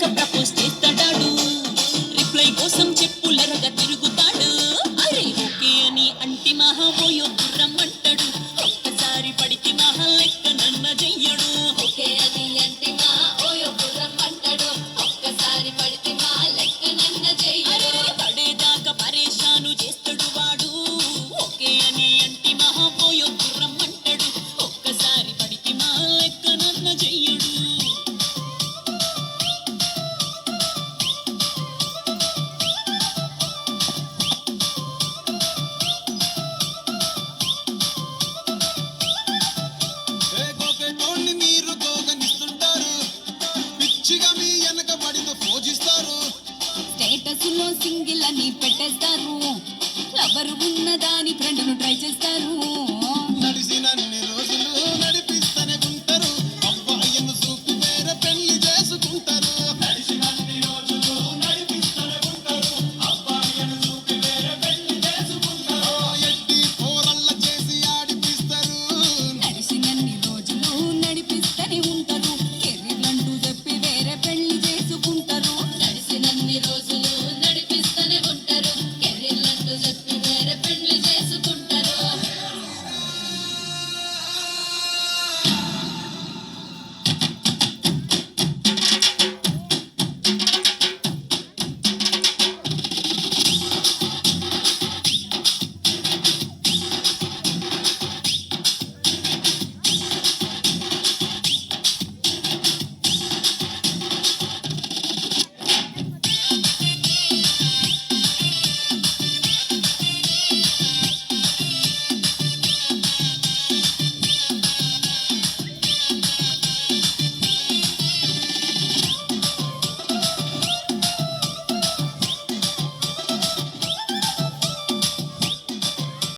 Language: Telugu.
వచ్చాక ప్రపోజ్ చేస్తాడాడు రిప్లై కోసం చెప్పులెరగా తిరుగుతాడు అరే ఓకే అని అంటి మహాబోయో రమ్మంటాడు ఒక్కసారి పడికి మహా లెక్క నన్న చెయ్యడు ఓకే అని అంటే మా ఓయో రమ్మంటాడు ఒక్కసారి పడితే మా లెక్క నన్న చెయ్యడు పడేదాకా పరేషాను చేస్తాడు వాడు ఓకే అని అంటి మహాబోయో రమ్మంటాడు ఒక్కసారి పడికి మా లెక్క నన్న చెయ్యడు కోకెటోన్ని మీరు గోగనిస్తుంటారు పిచ్చిగా మీ వెనక పడితో పూజిస్తారు స్టేటస్ లో సింగిల్ అని పెట్టేస్తారు లవరు ఉన్నదాని ఫ్రెండ్ ను ట్రై చేస్తారు